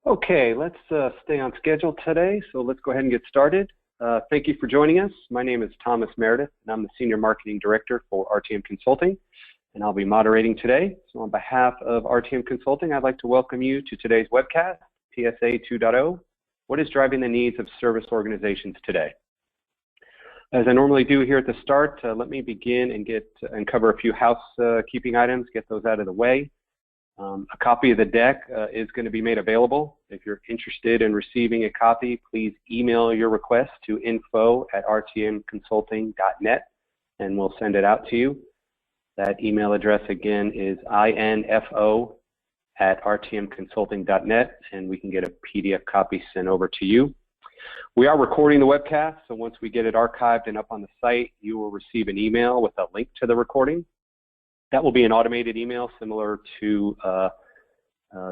Okay, let's stay on schedule today, so let's go ahead and get started. Thank you for joining us. My name is Thomas Meredith, and I'm the Senior Marketing Director for RTM Consulting, and I'll be moderating today. So on behalf of RTM Consulting, I'd like to welcome you to today's webcast, PSA 2.0, What is Driving the Needs of Service Organizations Today? As I normally do here at the start, let me begin and cover a few housekeeping items, get those out of the way. A copy of the deck is going to be made available. If you're interested in receiving a copy, please email your request to info@rtmconsulting.net and we'll send it out to you. That email address again is info@rtmconsulting.net and we can get a PDF copy sent over to you. We are recording the webcast, so once we get it archived and up on the site, you will receive an email with a link to the recording. That will be an automated email similar to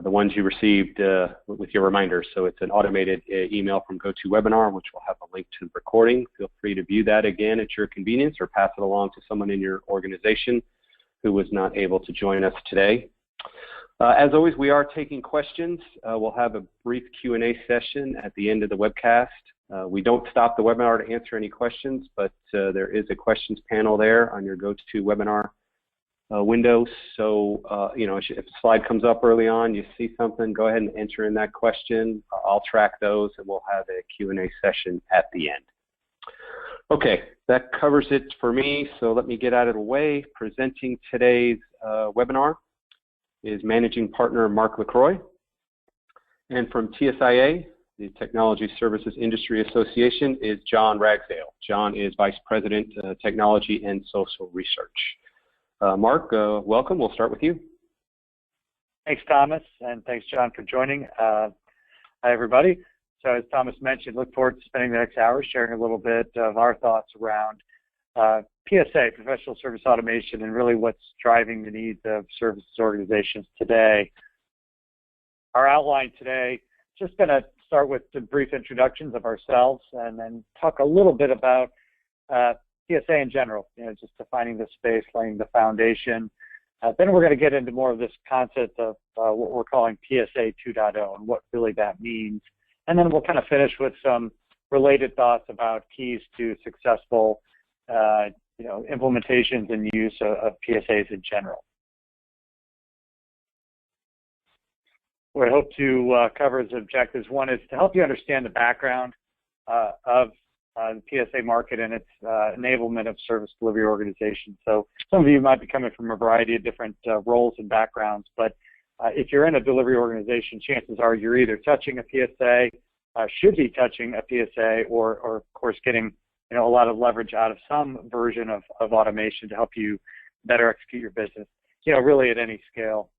the ones you received with your reminders. So it's an automated email from GoToWebinar, which will have a link to the recording. Feel free to view that again at your convenience or pass it along to someone in your organization who was not able to join us today. As always, we are taking questions. We'll have a brief Q&A session at the end of the webcast. We don't stop the webinar to answer any questions, but there is a questions panel there on your GoToWebinar window. So, if a slide comes up early on, you see something, go ahead and enter in that question. I'll track those and we'll have a Q&A session at the end. Okay, that covers it for me. So let me get out of the way. Presenting today's webinar is Managing Partner Mark LaCroix. And from TSIA, the Technology Services Industry Association, is John Ragsdale. John is Vice President, Technology and Social Research. Mark, welcome. We'll start with you. Thanks, Thomas, and thanks, John, for joining. Hi, everybody. So as Thomas mentioned, look forward to spending the next hour sharing a little bit of our thoughts around PSA, Professional Service Automation, and really what's driving the needs of services organizations today. Our outline today, just going to start with the brief introductions of ourselves and then talk a little bit about PSA in general, just defining the space, laying the foundation. Then we're going to get into more of this concept of what we're calling PSA 2.0 and what really that means. And then we'll kind of finish with some related thoughts about keys to successful implementations and use of PSAs in general. What I hope to cover as objectives, one is to help you understand the background of the PSA market and its enablement of service delivery organizations. So some of you might be coming from a variety of different roles and backgrounds, but if you're in a delivery organization, chances are you're either touching a PSA, should be touching a PSA, or of course getting a lot of leverage out of some version of automation to help you better execute your business, really at any scale.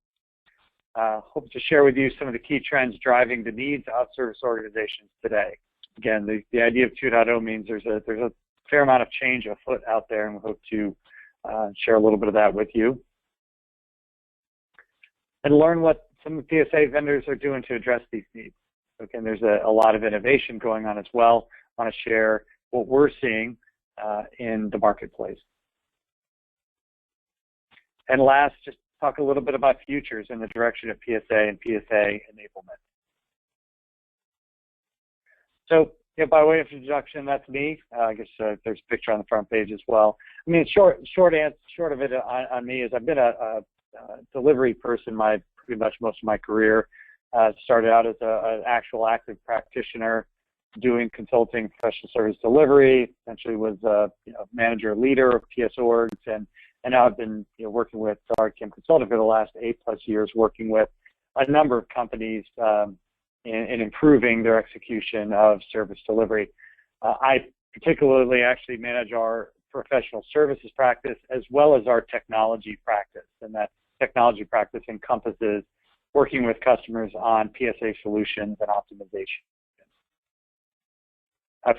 Hope to share with you some of the key trends driving the needs of service organizations today. Again, the idea of 2.0 means there's a fair amount of change afoot out there, and we hope to share a little bit of that with you. And learn what some of the PSA vendors are doing to address these needs. Again, there's a lot of innovation going on as well. I want to share what we're seeing in the marketplace. And last, just talk a little bit about futures in the direction of PSA and PSA enablement. So, by way of introduction, that's me. I guess there's a picture on the front page as well. I mean, short of it on me is I've been a delivery person pretty much most of my career. Started out as an actual active practitioner doing consulting, professional service delivery. Eventually was manager, leader of PS orgs, and now I've been working with RTM Consulting for the last 8+ years, working with a number of companies in improving their execution of service delivery. I particularly actually manage our professional services practice as well as our technology practice, and that technology practice encompasses working with customers on PSA solutions and optimization.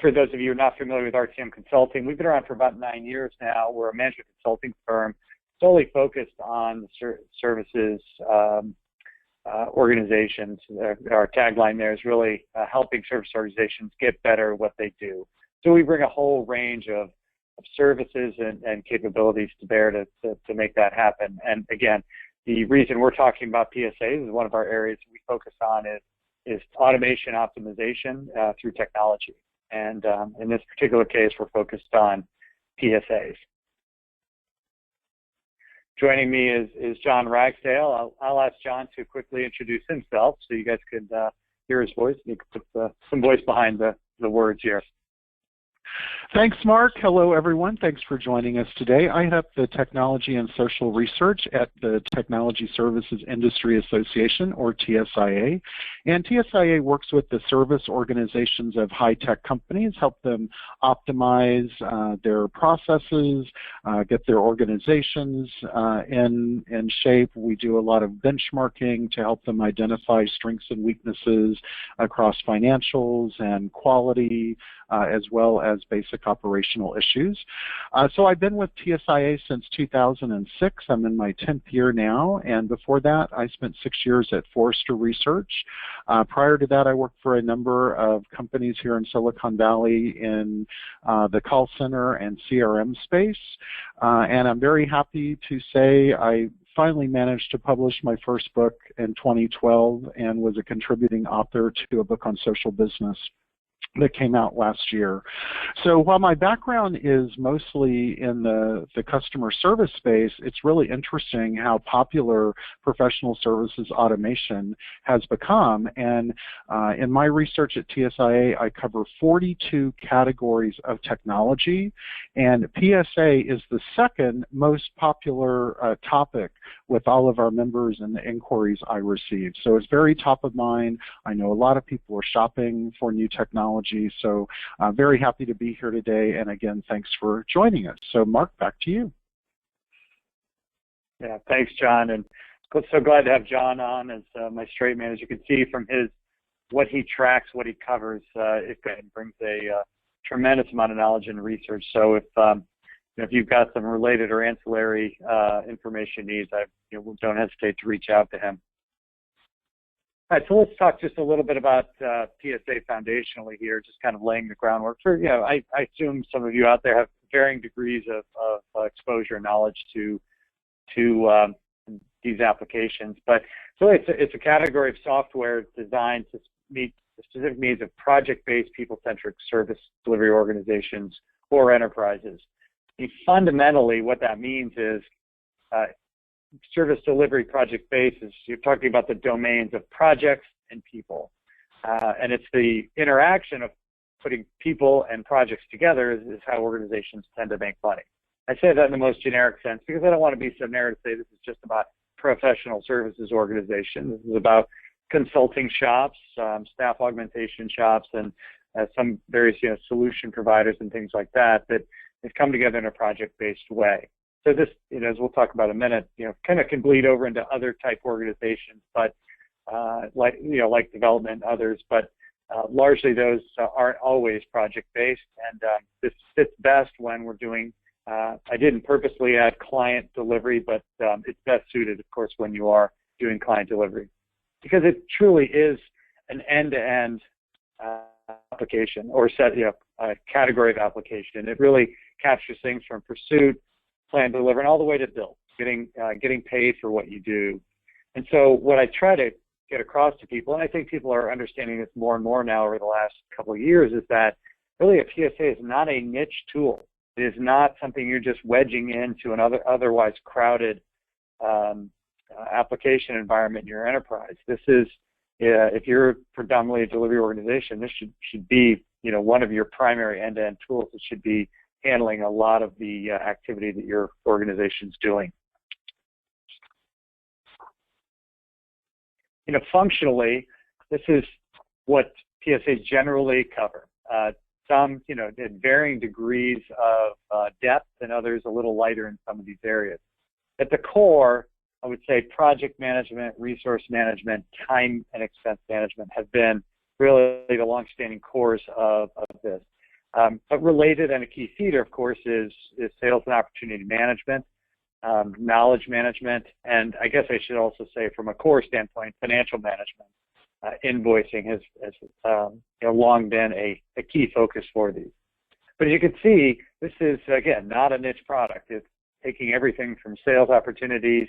For those of you who are not familiar with RTM Consulting, we've been around for about 9 years now. We're a management consulting firm solely focused on the services organizations. Our tagline there is really helping service organizations get better at what they do. So we bring a whole range of services and capabilities to bear to make that happen. And again, the reason we're talking about PSAs is one of our areas we focus on is is automation optimization through technology. And in this particular case, we're focused on PSAs. Joining me is John Ragsdale. I'll ask John to quickly introduce himself so you guys could hear his voice. You can put some voice behind the words here. Thanks, Mark. Hello, everyone. Thanks for joining us today. I head up the Technology and Social Research at the Technology Services Industry Association, or TSIA. And TSIA works with the service organizations of high-tech companies, help them optimize their processes, get their organizations in shape. We do a lot of benchmarking to help them identify strengths and weaknesses across financials and quality, as well as basic operational issues. So I've been with TSIA since 2006. I'm in my 10th year now, and before that I spent 6 years at Forrester Research. Prior to that, I worked for a number of companies here in Silicon Valley in the call center and CRM space, and I'm very happy to say I finally managed to publish my first book in 2012 and was a contributing author to a book on social business that came out last year. So while my background is mostly in the customer service space, it's really interesting how popular professional services automation has become. And in my research at TSIA, I cover 42 categories of technology, and PSA is the second most popular topic with all of our members and the inquiries I receive. So it's very top of mind. I know a lot of people are shopping for new technology. So I'm very happy to be here today, and again, thanks for joining us. So Mark, back to you. Yeah, thanks, John, and so glad to have John on as my straight man. As you can see from what he tracks, what he covers, it brings a tremendous amount of knowledge and research. So if you've got some related or ancillary information needs, don't hesitate to reach out to him. All right, so let's talk just a little bit about PSA foundationally here, just kind of laying the groundwork for, I assume some of you out there have varying degrees of exposure and knowledge to these applications, but really it's a category of software designed to meet the specific needs of project-based, people-centric service delivery organizations or enterprises. And fundamentally, what that means is service delivery project basis, you're talking about the domains of projects and people. And it's the interaction of putting people and projects together is how organizations tend to make money. I say that in the most generic sense because I don't want to be so narrow to say this is just about professional services organizations. This is about consulting shops, staff augmentation shops, and some various solution providers and things like that have come together in a project-based way. So this, as we'll talk about in a minute, kind of can bleed over into other type organizations, but like development, others, but largely those aren't always project-based, and this fits best when we're doing. I didn't purposely add client delivery, but it's best suited, of course, when you are doing client delivery, because it truly is an end-to-end application or a category of application. It really captures things from pursuit, plan, deliver, and all the way to build, getting paid for what you do. And so what I try to get across to people, and I think people are understanding this more and more now over the last couple of years, is that really a PSA is not a niche tool. It is not something you're just wedging into an otherwise crowded application environment in your enterprise. This is, if you're predominantly a delivery organization, this should be one of your primary end-to-end tools. It should be handling a lot of the activity that your organization's doing. Functionally, this is what PSAs generally cover. Some, at varying degrees of depth, and others a little lighter in some of these areas. At the core, I would say project management, resource management, time and expense management have been really the long-standing cores of this. But related and a key feeder, of course, is sales and opportunity management, knowledge management, and I guess I should also say from a core standpoint, financial management. Invoicing has long been a key focus for these. But as you can see, this is, again, not a niche product. It's taking everything from sales opportunities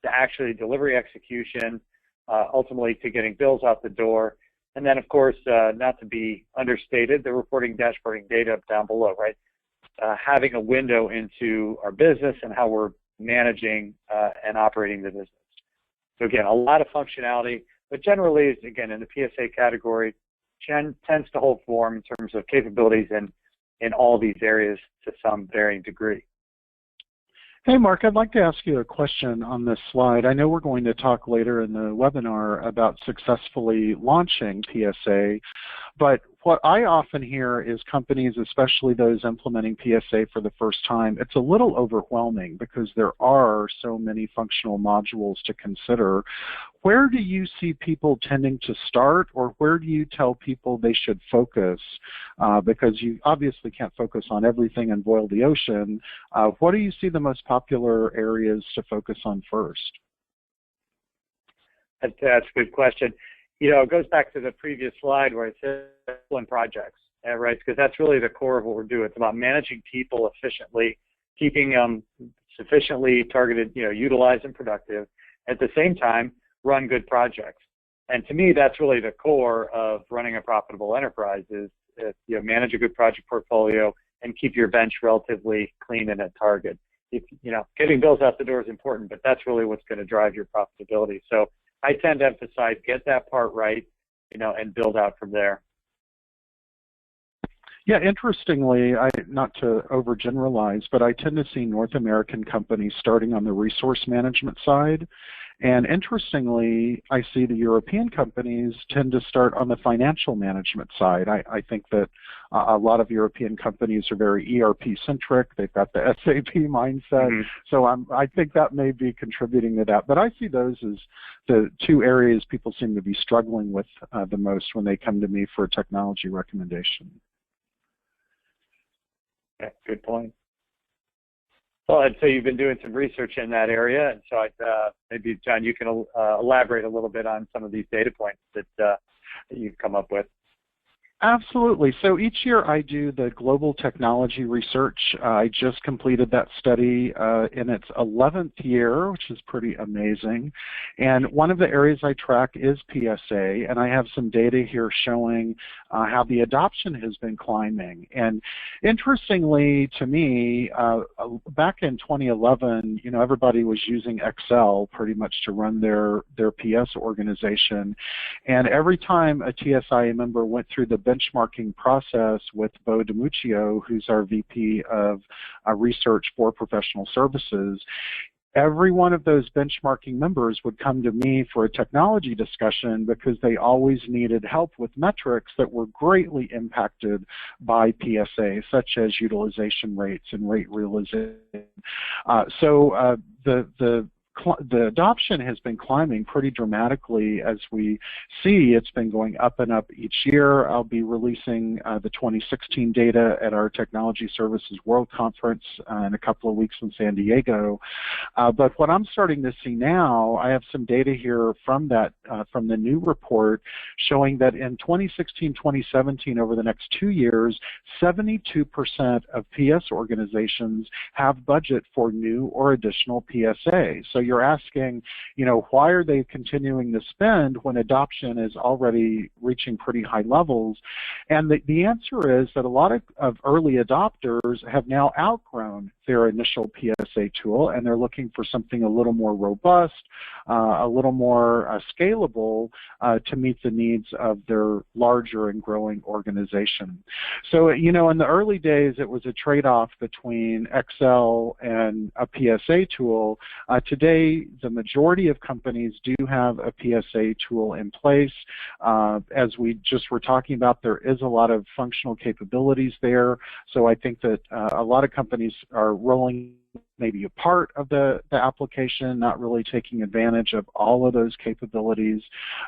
to actually delivery execution, ultimately to getting bills out the door. And then, of course, not to be understated, the reporting dashboarding data down below, right? Having a window into our business and how we're managing and operating the business. So again, a lot of functionality, but generally, again, in the PSA category, tends to hold form in terms of capabilities in all these areas to some varying degree. Hey, Mark, I'd like to ask you a question on this slide. I know we're going to talk later in the webinar about successfully launching PSA, but what I often hear is companies, especially those implementing PSA for the first time, it's a little overwhelming because there are so many functional modules to consider. Where do you see people tending to start, or where do you tell people they should focus? Because you obviously can't focus on everything and boil the ocean. What do you see the most popular areas to focus on first? That's a good question. You know, it goes back to the previous slide where it says discipline projects, right? Because that's really the core of what we're doing. It's about managing people efficiently, keeping them sufficiently targeted, you know, utilized and productive. At the same time, run good projects. And to me, that's really the core of running a profitable enterprise is, you know, manage a good project portfolio and keep your bench relatively clean and at target. You know, getting bills out the door is important, but that's really what's going to drive your profitability. So I tend to emphasize get that part right, you know, and build out from there. Yeah, interestingly, not to overgeneralize, but I tend to see North American companies starting on the resource management side. And interestingly, I see the European companies tend to start on the financial management side. I think that a lot of European companies are very ERP-centric. They've got the SAP mindset. Mm-hmm. So I think that may be contributing to that. But I see those as the two areas people seem to be struggling with the most when they come to me for a technology recommendation. Yeah, good point. Well, I'd say you've been doing some research in that area, and so maybe, John, you can elaborate a little bit on some of these data points that you've come up with. Absolutely. So each year I do the global technology research. I just completed that study in its 11th year, which is pretty amazing. And one of the areas I track is PSA, and I have some data here showing how the adoption has been climbing. And interestingly to me, back in 2011, you know, everybody was using Excel pretty much to run their PS organization. And every time a TSIA member went through the benchmarking process with Bo DiMuccio, who's our VP of Research for Professional Services, every one of those benchmarking members would come to me for a technology discussion because they always needed help with metrics that were greatly impacted by PSA, such as utilization rates and rate realization. The adoption has been climbing pretty dramatically. As we see, it's been going up and up each year. I'll be releasing the 2016 data at our Technology Services World Conference in a couple of weeks in San Diego. But what I'm starting to see now, I have some data here from that from the new report showing that in 2016-2017, over the next 2 years, 72% of PS organizations have budget for new or additional PSA. So you're asking, you know, why are they continuing to spend when adoption is already reaching pretty high levels? And the answer is that a lot of early adopters have now outgrown their initial PSA tool, and they're looking for something a little more robust, a little more scalable to meet the needs of their larger and growing organization. So, you know, in the early days, it was a trade-off between Excel and a PSA tool. Today, the majority of companies do have a PSA tool in place. As we just were talking about, there is a lot of functional capabilities there. So I think that a lot of companies are rolling maybe a part of the application, not really taking advantage of all of those capabilities.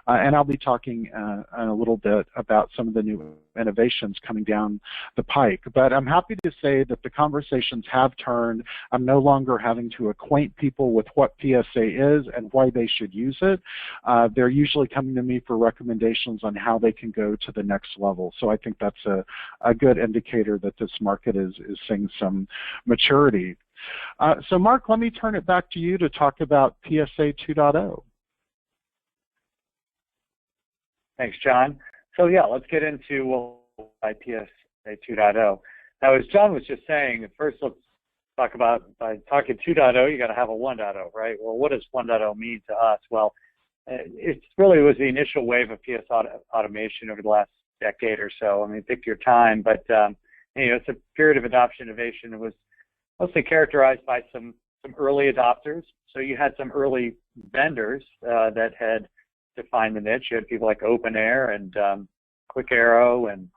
And I'll be talking in a little bit about some of the new innovations coming down the pike. But I'm happy to say that the conversations have turned. I'm no longer having to acquaint people with what PSA is and why they should use it. They're usually coming to me for recommendations on how they can go to the next level. So I think that's a good indicator that this market is seeing some maturity. So Mark, let me turn it back to you to talk about PSA 2.0. Thanks, John. So yeah, let's get into what by PSA 2.0. Now, as John was just saying, first let's talk about, by talking 2.0, you got to have a 1.0, right? Well, what does 1.0 mean to us? Well, it really was the initial wave of PS automation over the last decade or so. I mean, pick your time, but it's a period of adoption innovation that was mostly characterized by some early adopters. So you had some early vendors that had defined the niche. You had people like OpenAir and Quick Arrow and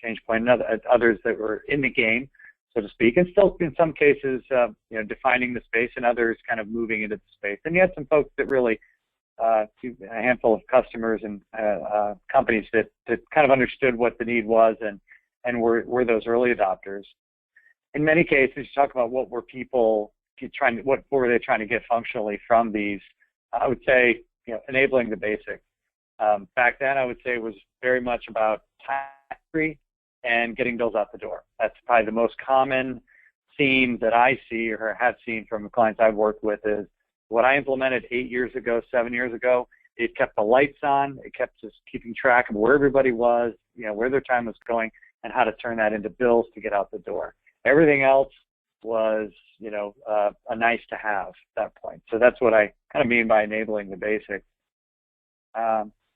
ChangePoint and others that were in the game, so to speak, and still in some cases, defining the space, and others kind of moving into the space. And you had some folks that really, a handful of customers and companies that kind of understood what the need was and were those early adopters. In many cases, you talk about what were people what were they trying to get functionally from these? I would say, enabling the basics. Back then, I would say it was very much about time and getting bills out the door. That's probably the most common theme that I see or have seen from the clients I've worked with is what I implemented 8 years ago, 7 years ago. It kept the lights on. It kept just keeping track of where everybody was, where their time was going, and how to turn that into bills to get out the door. Everything else was, a nice to have at that point. So that's what I kind of mean by enabling the basics.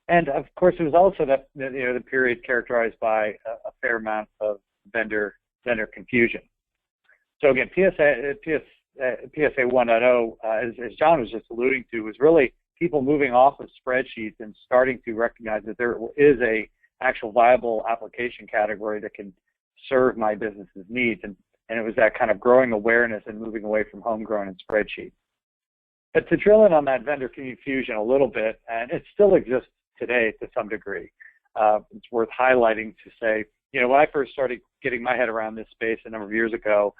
And of course, it was also the period characterized by a fair amount of vendor confusion. So again, PSA 1.0, as John was just alluding to, was really people moving off of spreadsheets and starting to recognize that there is a actual viable application category that can serve my business's needs. And it was that kind of growing awareness and moving away from homegrown and spreadsheets. But to drill in on that vendor confusion a little bit, and it still exists today to some degree, it's worth highlighting to say, when I first started getting my head around this space a number of years ago,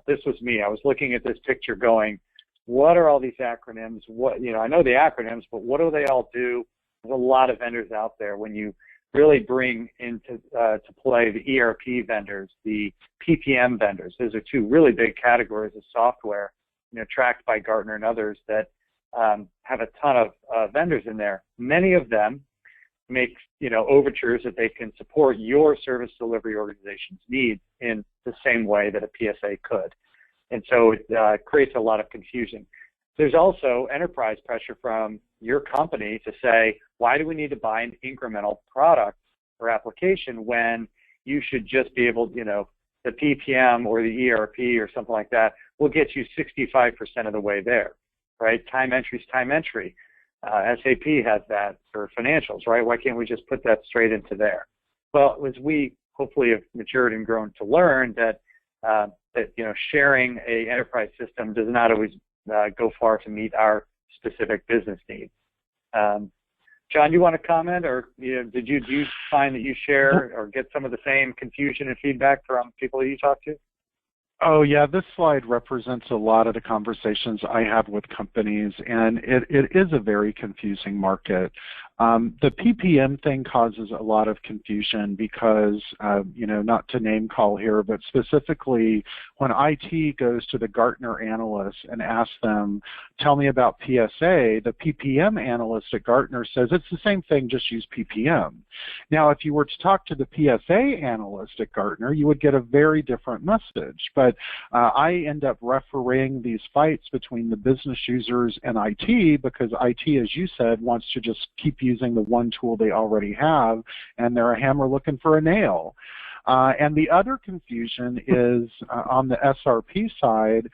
this was me. I was looking at this picture going, what are all these acronyms? I know the acronyms, but what do they all do? There's a lot of vendors out there. When you really bring into to play the ERP vendors, the PPM vendors, those are two really big categories of software, tracked by Gartner and others that have a ton of vendors in there. Many of them make overtures that they can support your service delivery organization's needs in the same way that a PSA could, and so it creates a lot of confusion. There's also enterprise pressure from your company to say, why do we need to buy an incremental product or application when you should just be able, the PPM or the ERP or something like that will get you 65% of the way there, right? Time entry is time entry. SAP has that for financials, right? Why can't we just put that straight into there? Well, as we hopefully have matured and grown to learn that sharing a enterprise system does not always go far to meet our specific business needs. John, do you want to comment, or do you find that you share or get some of the same confusion and feedback from people that you talk to? Oh, yeah, this slide represents a lot of the conversations I have with companies, and it is a very confusing market. The PPM thing causes a lot of confusion because, not to name call here, but specifically when IT goes to the Gartner analysts and asks them, tell me about PSA, the PPM analyst at Gartner says it's the same thing, just use PPM. Now, if you were to talk to the PSA analyst at Gartner, you would get a very different message. But I end up refereeing these fights between the business users and IT because IT, as you said, wants to just keep using the one tool they already have, and they're a hammer looking for a nail. And the other confusion is on the SRP side.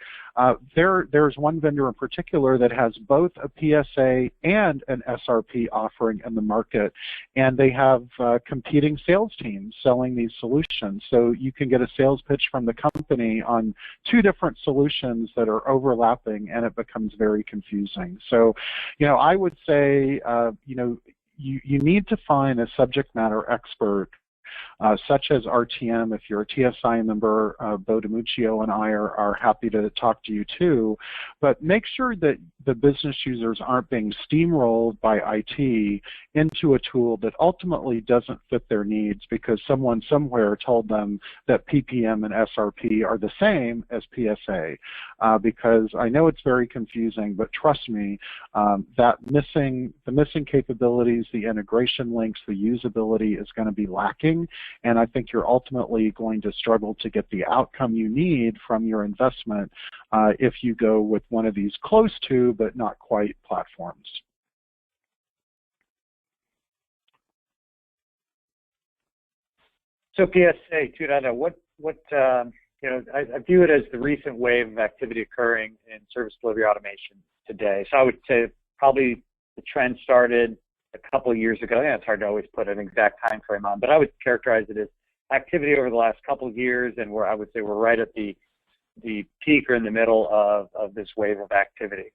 There's one vendor in particular that has both a PSA and an SRP offering in the market, and they have competing sales teams selling these solutions. So you can get a sales pitch from the company on two different solutions that are overlapping, and it becomes very confusing. So, I would say, you need to find a subject matter expert such as RTM. If you're a TSIA member, Bo DiMuccio and I are happy to talk to you too. But make sure that the business users aren't being steamrolled by IT into a tool that ultimately doesn't fit their needs because someone somewhere told them that PPM and SRP are the same as PSA. Because I know it's very confusing, but trust me, the missing capabilities, the integration links, the usability is going to be lacking, and I think you're ultimately going to struggle to get the outcome you need from your investment if you go with one of these close to but not quite platforms. So PSA 2.0, I view it as the recent wave of activity occurring in service delivery automation today. So I would say probably the trend started a couple of years ago. Yeah, it's hard to always put an exact time frame on, but I would characterize it as activity over the last couple of years, and I would say we're right at the peak or in the middle of this wave of activity.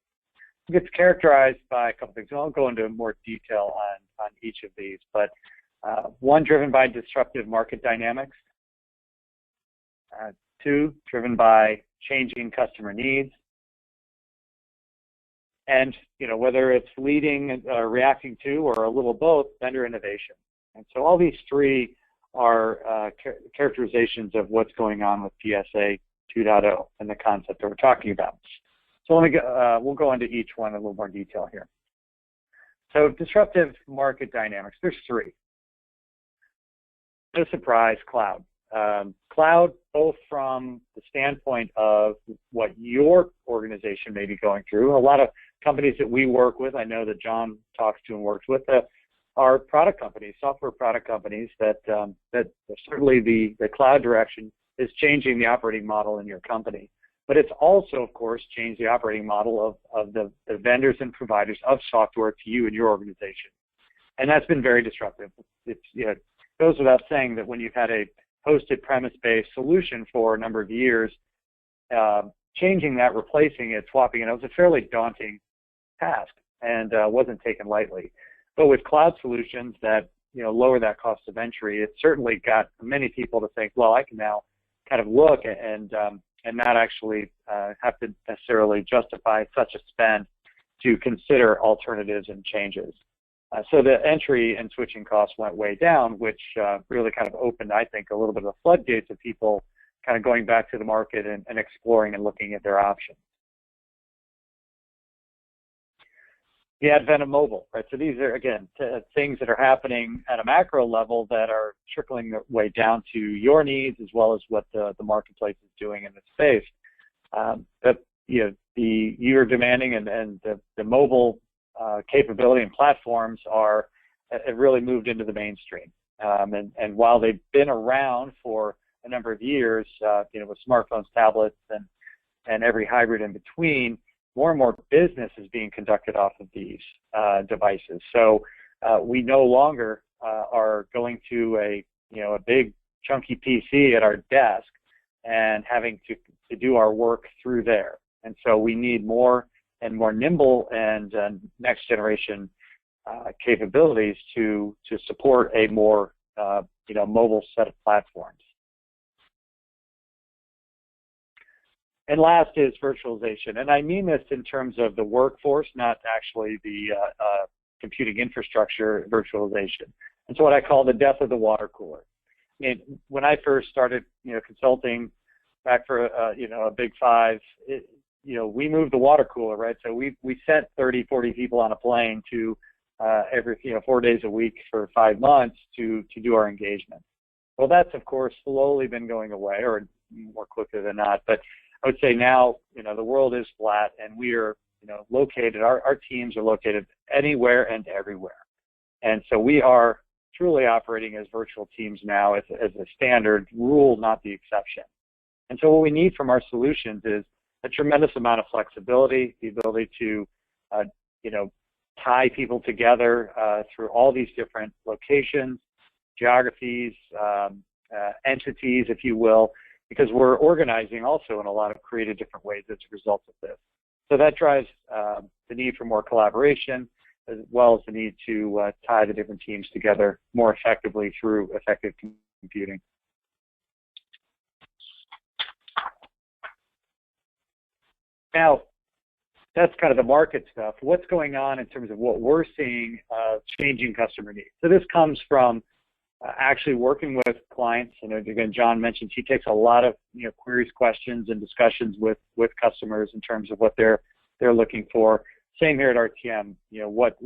It gets characterized by a couple things. I'll go into more detail on each of these, but one, driven by disruptive market dynamics. Two, driven by changing customer needs. And whether it's leading or reacting to or a little both, vendor innovation. And so all these three are characterizations of what's going on with PSA 2.0 and the concept that we're talking about. So we'll go into each one in a little more detail here. So disruptive market dynamics, there's three. No surprise, cloud. Cloud, both from the standpoint of what your organization may be going through. A lot of companies that we work with, I know that John talks to and works with, are product companies, software product companies that certainly the cloud direction is changing the operating model in your company. But it's also, of course, changed the operating model of the vendors and providers of software to you and your organization. And that's been very disruptive. It goes without saying that when you've had a hosted premise-based solution for a number of years, changing that, replacing it, swapping it, was a fairly daunting task and wasn't taken lightly. But with cloud solutions that lower that cost of entry, it certainly got many people to think, well, I can now kind of look and not actually have to necessarily justify such a spend to consider alternatives and changes. So the entry and switching costs went way down, which really kind of opened, I think, a little bit of the floodgates of people kind of going back to the market and exploring and looking at their options. The advent of mobile, right? So these are, again, things that are happening at a macro level that are trickling their way down to your needs as well as what the marketplace is doing in the space. You're demanding and the mobile capability and platforms have really moved into the mainstream. And while they've been around for a number of years, with smartphones, tablets, and every hybrid in between, more and more business is being conducted off of these devices. So we no longer are going to a big chunky PC at our desk and having to do our work through there. And so we need more and more nimble and next generation capabilities to support a more mobile set of platforms. And last is virtualization, and I mean this in terms of the workforce, not actually the computing infrastructure virtualization. It's what I call the death of the water cooler. I mean, when I first started, consulting back for a big five, we moved the water cooler, right? So we sent 30, 40 people on a plane to every 4 days a week for 5 months to do our engagement. Well, that's of course slowly been going away, or more quickly than not. But I would say now, the world is flat, and we are, located. Our teams are located anywhere and everywhere, and so we are truly operating as virtual teams now as a standard rule, not the exception. And so what we need from our solutions is a tremendous amount of flexibility, the ability to, tie people together through all these different locations, geographies, entities, if you will, because we're organizing also in a lot of creative different ways as a result of this. So that drives the need for more collaboration, as well as the need to tie the different teams together more effectively through effective computing. Now, that's kind of the market stuff. What's going on in terms of what we're seeing changing customer needs? So this comes from actually working with clients. You know, again, John mentioned he takes a lot of queries, questions, and discussions with customers in terms of what they're looking for. Same here at RTM. You know, what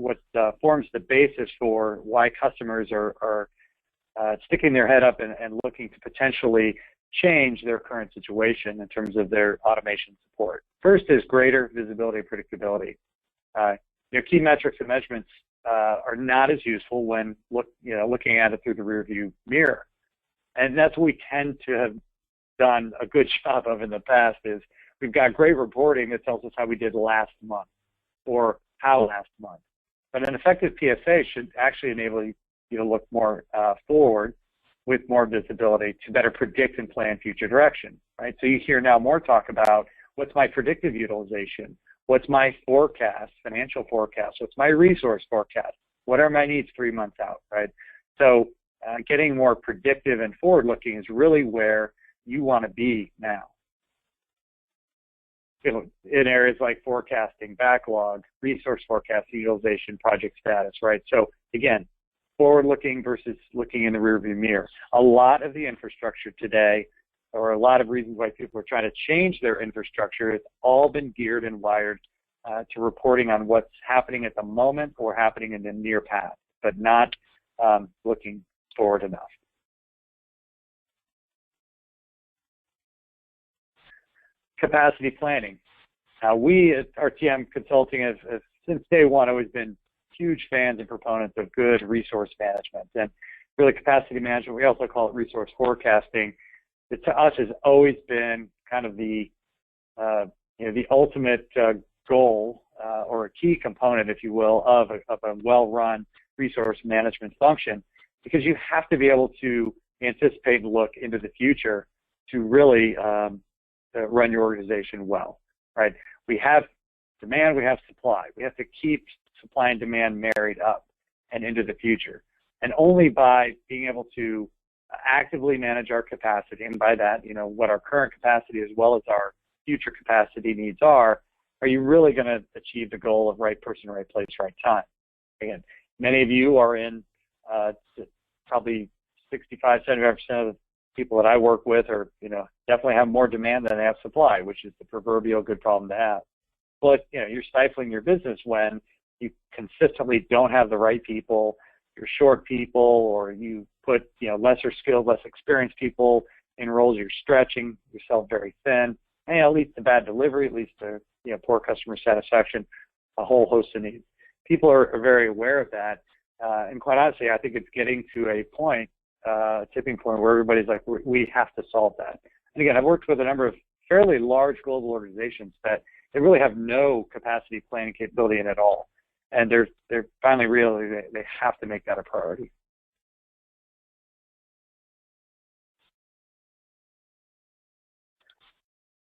forms the basis for why customers are sticking their head up and looking to potentially change their current situation in terms of their automation support. First is greater visibility and predictability. Key metrics and measurements are not as useful when looking at it through the rearview mirror, and that's what we tend to have done a good job of in the past. Is we've got great reporting that tells us how we did last month or how last month, but an effective PSA should actually enable you to look more forward with more visibility to better predict and plan future direction, right? So you hear now more talk about what's my predictive utilization, what's my forecast, financial forecast, what's my resource forecast, what are my needs 3 months out, right? So getting more predictive and forward-looking is really where you want to be now. In areas like forecasting, backlog, resource forecasting, utilization, project status, right? So again, forward-looking versus looking in the rearview mirror. A lot of the infrastructure today, or a lot of reasons why people are trying to change their infrastructure, has all been geared and wired to reporting on what's happening at the moment or happening in the near past, but not looking forward enough. Capacity planning. We at RTM Consulting have since day one always been huge fans and proponents of good resource management, and really capacity management. We also call it resource forecasting. It, to us, has always been kind of the ultimate goal or a key component, if you will, of a well-run resource management function, because you have to be able to anticipate and look into the future to really run your organization well, right? We have demand, we have supply. We have to keep supply and demand married up and into the future. And only by being able to actively manage our capacity, and by that, what our current capacity as well as our future capacity needs are you really going to achieve the goal of right person, right place, right time. Again, many of you are in probably 65, 75% of the people that I work with are, definitely have more demand than they have supply, which is the proverbial good problem to have. But, you're stifling your business when you consistently don't have the right people, you're short people, or you put, lesser skilled, less experienced people in roles, you're stretching yourself very thin, and it leads to bad delivery, it leads to, poor customer satisfaction, a whole host of needs. People are very aware of that, and quite honestly, I think it's getting to a point, tipping point where everybody's like, we have to solve that. And again, I've worked with a number of fairly large global organizations that they really have no capacity planning capability in at all. And they're finally realizing they have to make that a priority.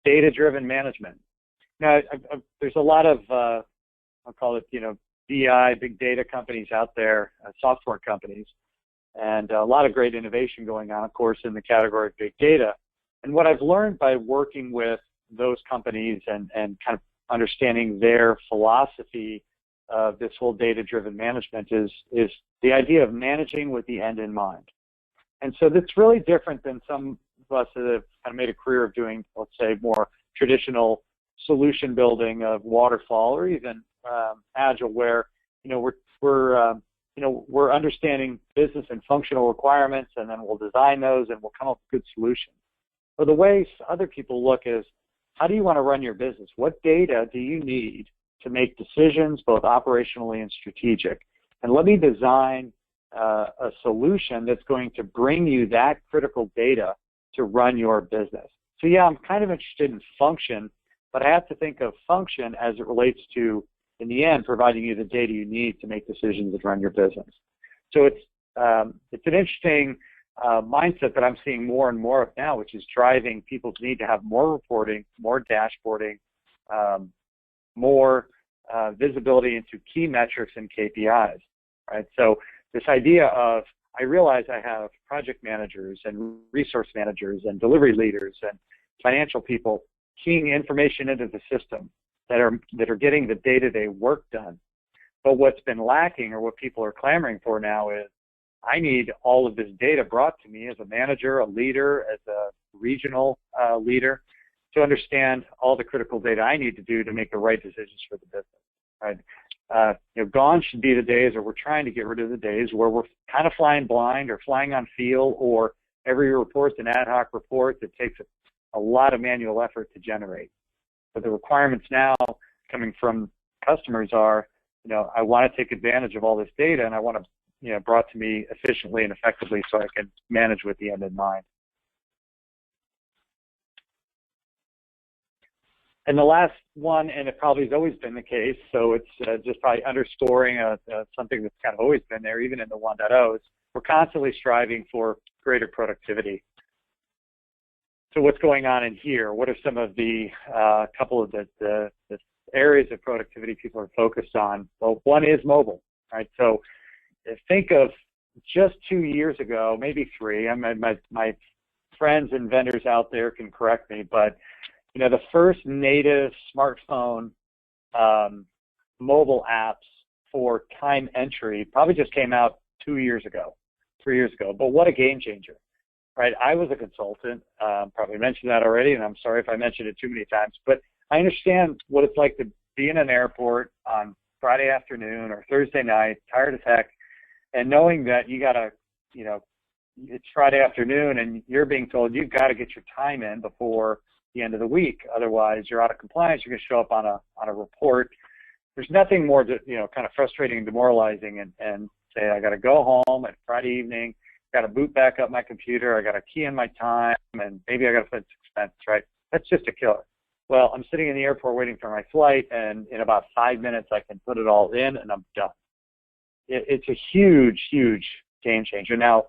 Data-driven management. Now, there's a lot of, I'll call it, BI, big data companies out there, software companies, and a lot of great innovation going on, of course, in the category of big data. And what I've learned by working with those companies and kind of understanding their philosophy of this whole data-driven management is the idea of managing with the end in mind. And so that's really different than some of us that have kind of made a career of doing, let's say, more traditional solution building of waterfall or even agile, where we're understanding business and functional requirements, and then we'll design those and we'll come up with good solutions. But the way other people look is, how do you want to run your business? What data do you need to make decisions, both operationally and strategic? And let me design a solution that's going to bring you that critical data to run your business. So yeah, I'm kind of interested in function, but I have to think of function as it relates to, in the end, providing you the data you need to make decisions that run your business. So it's an interesting mindset that I'm seeing more and more of now, which is driving people's need to have more reporting, more dashboarding, more visibility into key metrics and KPIs, right? So this idea of I realize I have project managers and resource managers and delivery leaders and financial people keying information into the system that are getting the day-to-day work done. But what's been lacking, or what people are clamoring for now, is I need all of this data brought to me as a manager, a leader, as a regional leader, to understand all the critical data I need to do to make the right decisions for the business. Right? Gone should be the days, or we're trying to get rid of the days, where we're kind of flying blind or flying on feel, or every report's an ad hoc report that takes a lot of manual effort to generate. But the requirements now coming from customers are, I want to take advantage of all this data, and I want to, brought to me efficiently and effectively so I can manage with the end in mind. And the last one, and it probably has always been the case, so it's just probably underscoring something that's kind of always been there, even in the 1.0s, we're constantly striving for greater productivity. So what's going on in here? What are some of the couple of the areas of productivity people are focused on? Well, one is mobile, right? So think of just 2 years ago, maybe 3. My friends and vendors out there can correct me, but the first native smartphone mobile apps for time entry probably just came out 2 years ago, 3 years ago. But what a game changer, right? I was a consultant, probably mentioned that already, and I'm sorry if I mentioned it too many times, but I understand what it's like to be in an airport on Friday afternoon or Thursday night, tired as heck, and knowing that you got to, it's Friday afternoon and you're being told you've got to get your time in before the end of the week. Otherwise, you're out of compliance. You're going to show up on a report. There's nothing more, kind of frustrating and demoralizing and say, I got to go home at Friday evening, got to boot back up my computer, I got to key in my time, and maybe I got to put expense, right? That's just a killer. Well, I'm sitting in the airport waiting for my flight, and in about 5 minutes, I can put it all in, and I'm done. It's a huge, huge game changer. Now,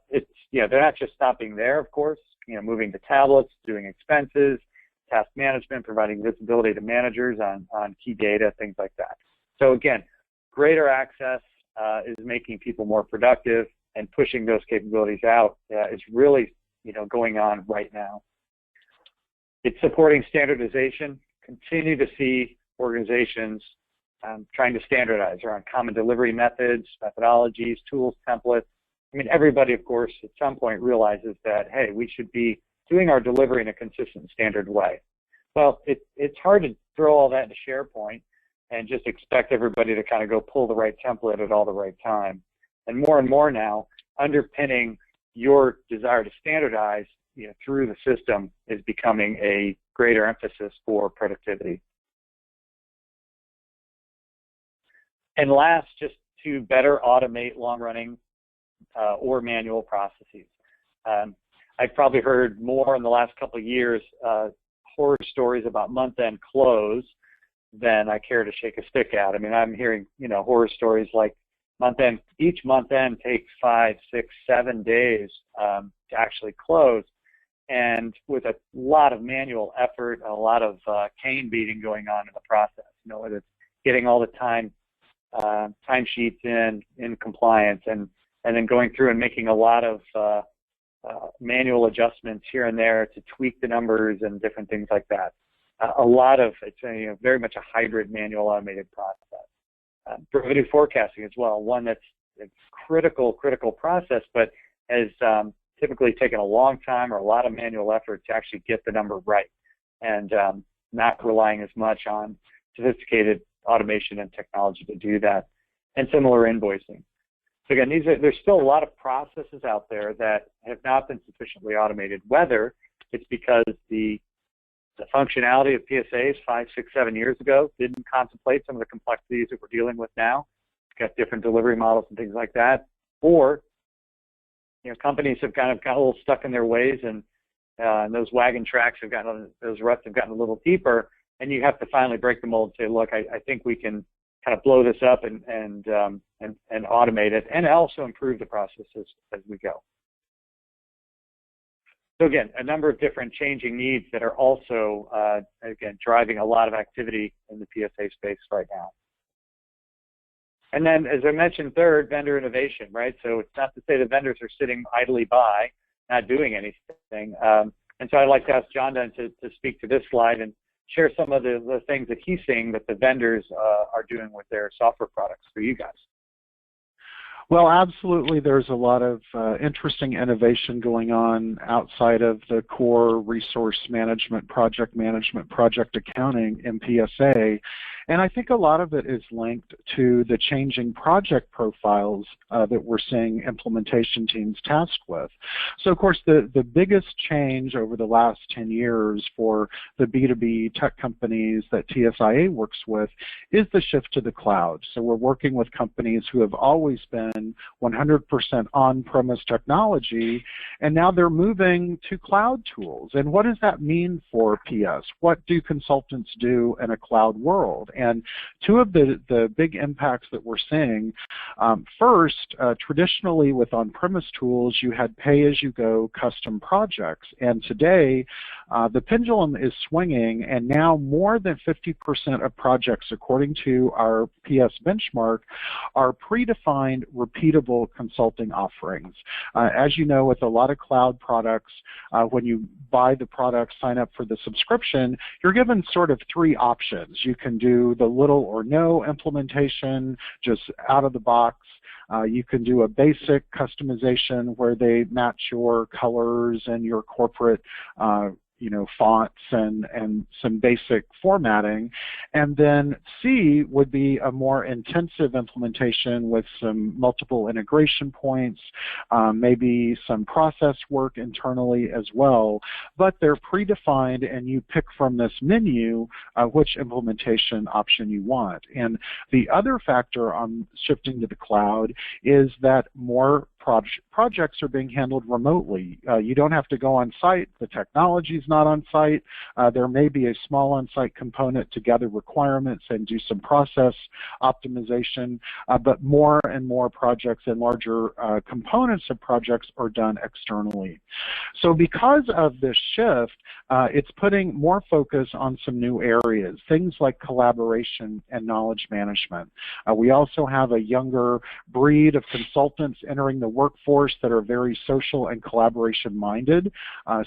they're not just stopping there, of course, moving to tablets, doing expenses, task management, providing visibility to managers on key data, things like that. So again, greater access is making people more productive, and pushing those capabilities out is really, going on right now. It's supporting standardization. Continue to see organizations trying to standardize around common delivery methods, methodologies, tools, templates. I mean, everybody, of course, at some point realizes that, hey, we should be doing our delivery in a consistent, standard way. Well, it's hard to throw all that into SharePoint and just expect everybody to kind of go pull the right template at all the right time. And more now, underpinning your desire to standardize through the system is becoming a greater emphasis for productivity. And last, just to better automate long-running or manual processes. I've probably heard more in the last couple of years horror stories about month-end close than I care to shake a stick at. I mean, I'm hearing horror stories like each month-end takes 5, 6, 7 days to actually close, and with a lot of manual effort, a lot of cane beating going on in the process. Whether it's getting all the timesheets in compliance, and then going through and making a lot of manual adjustments here and there to tweak the numbers and different things like that. It's very much a hybrid manual automated process. Revenue forecasting as well, one that's a critical process, but has typically taken a long time or a lot of manual effort to actually get the number right, and not relying as much on sophisticated automation and technology to do that. And similar invoicing. So again, there's still a lot of processes out there that have not been sufficiently automated, whether it's because the functionality of PSAs 5, 6, 7 years ago didn't contemplate some of the complexities that we're dealing with now. We've got different delivery models and things like that, or companies have kind of got a little stuck in their ways, and those wagon tracks those ruts have gotten a little deeper, and you have to finally break the mold and say, look, I think we can kind of blow this up and automate it, and also improve the processes as we go. So again, a number of different changing needs that are also, again, driving a lot of activity in the PSA space right now. And then, as I mentioned, third, vendor innovation, right? So it's not to say the vendors are sitting idly by, not doing anything. And so I'd like to ask John then to speak to this slide and share some of the things that he's seeing that the vendors are doing with their software products for you guys. Well, absolutely. There's a lot of interesting innovation going on outside of the core resource management, project accounting in PSA. And I think a lot of it is linked to the changing project profiles that we're seeing implementation teams tasked with. So, of course, the biggest change over the last 10 years for the B2B tech companies that TSIA works with is the shift to the cloud. So we're working with companies who have always been 100% on-premise technology, and now they're moving to cloud tools. And what does that mean for PS? What do consultants do in a cloud world? And two of the big impacts that we're seeing, first, traditionally with on-premise tools, you had pay-as-you-go custom projects. And today, the pendulum is swinging, and now more than 50% of projects, according to our PS benchmark, are predefined, repeatable consulting offerings. As you know, with a lot of cloud products, when you buy the product, sign up for the subscription, you're given sort of three options. You can do the little or no implementation, just out of the box. You can do a basic customization where they match your colors and your corporate fonts and some basic formatting. And then C would be a more intensive implementation with some multiple integration points, maybe some process work internally as well. But they're predefined, and you pick from this menu which implementation option you want. And the other factor on shifting to the cloud is that more projects are being handled remotely. You don't have to go on site. The technology is not on site. There may be a small on-site component to gather requirements and do some process optimization, but more and more projects and larger components of projects are done externally. So because of this shift, it's putting more focus on some new areas, things like collaboration and knowledge management. We also have a younger breed of consultants entering the workforce that are very social and collaboration minded.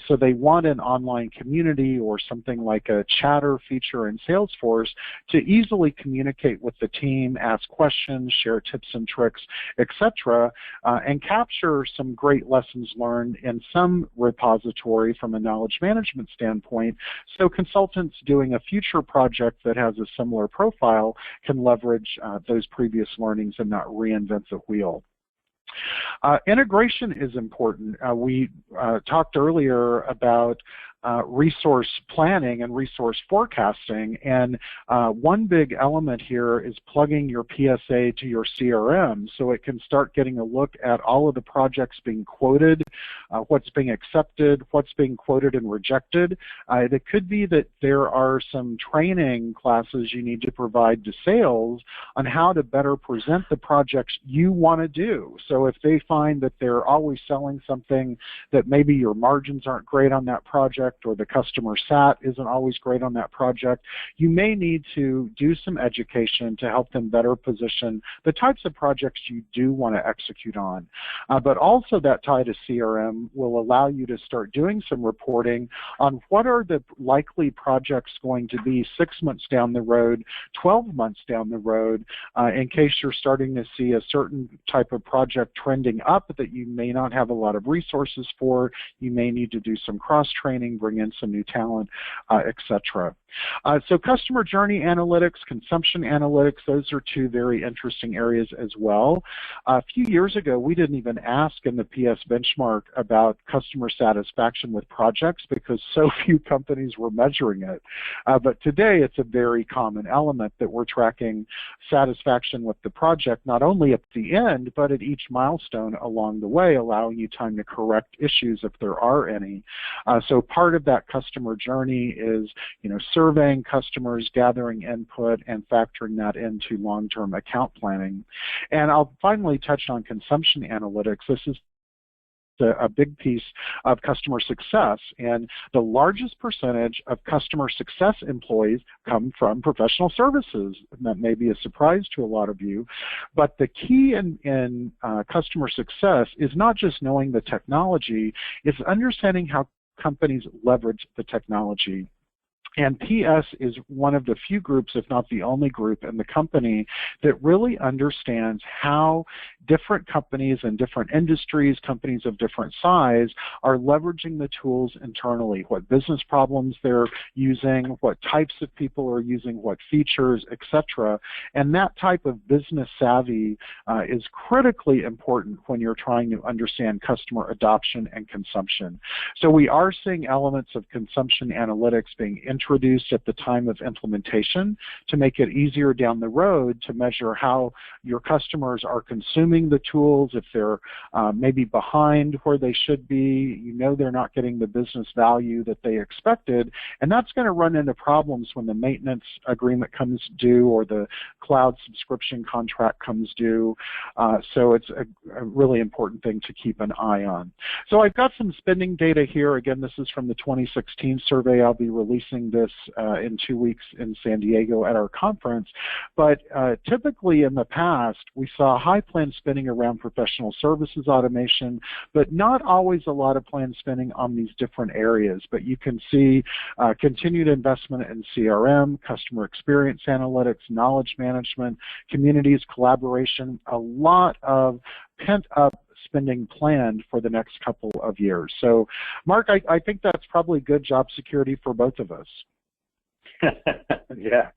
So they want an online community or something like a chatter feature in Salesforce to easily communicate with the team, ask questions, share tips and tricks, etc., and capture some great lessons learned in some repository from a knowledge management standpoint, so consultants doing a future project that has a similar profile can leverage those previous learnings and not reinvent the wheel. Integration is important. We talked earlier about resource planning and resource forecasting, and one big element here is plugging your PSA to your CRM so it can start getting a look at all of the projects being quoted, what's being accepted, what's being quoted and rejected. It could be that there are some training classes you need to provide to sales on how to better present the projects you want to do. So if they find that they're always selling something that maybe your margins aren't great on that project, or the customer sat isn't always great on that project, you may need to do some education to help them better position the types of projects you do want to execute on. But also that tie to CRM will allow you to start doing some reporting on what are the likely projects going to be 6 months down the road, 12 months down the road, in case you're starting to see a certain type of project trending up that you may not have a lot of resources for. You may need to do some cross-training, bring in some new talent, etc. So customer journey analytics, consumption analytics, those are two very interesting areas as well. A few years ago, we didn't even ask in the PS benchmark about customer satisfaction with projects because so few companies were measuring it. But today, it's a very common element that we're tracking satisfaction with the project, not only at the end, but at each milestone along the way, allowing you time to correct issues if there are any. So part of that customer journey is, surveying customers, gathering input, and factoring that into long-term account planning. And I'll finally touch on consumption analytics. This is a big piece of customer success, and the largest percentage of customer success employees come from professional services. And that may be a surprise to a lot of you, but the key in customer success is not just knowing the technology, it's understanding how companies leverage the technology. And PS is one of the few groups, if not the only group in the company, that really understands how different companies and different industries, companies of different size, are leveraging the tools internally, what business problems they're using, what types of people are using what features, etc. And that type of business savvy is critically important when you're trying to understand customer adoption and consumption. So we are seeing elements of consumption analytics being introduced at the time of implementation to make it easier down the road to measure how your customers are consuming the tools, if they're maybe behind where they should be, you know they're not getting the business value that they expected, and that's going to run into problems when the maintenance agreement comes due or the cloud subscription contract comes due. So it's a really important thing to keep an eye on. So I've got some spending data here. Again, this is from the 2016 survey. I'll be releasing this in 2 weeks in San Diego at our conference. But typically in the past, we saw high planned spending around professional services automation, but not always a lot of planned spending on these different areas. But you can see continued investment in CRM, customer experience analytics, knowledge management, communities, collaboration, a lot of pent-up spending planned for the next couple of years. So, Mark, I think that's probably good job security for both of us. Yeah,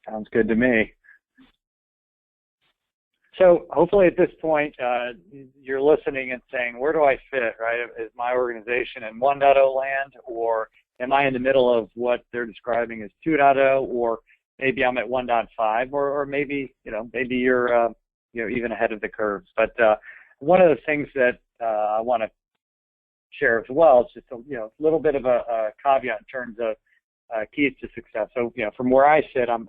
sounds good to me. So hopefully at this point, you're listening and saying, where do I fit, right? Is my organization in 1.0 land, or am I in the middle of what they're describing as 2.0, or maybe I'm at 1.5, or maybe, maybe you're, even ahead of the curves. But one of the things that I want to share as well is just a little bit of a caveat in terms of keys to success. So, from where I sit, I'm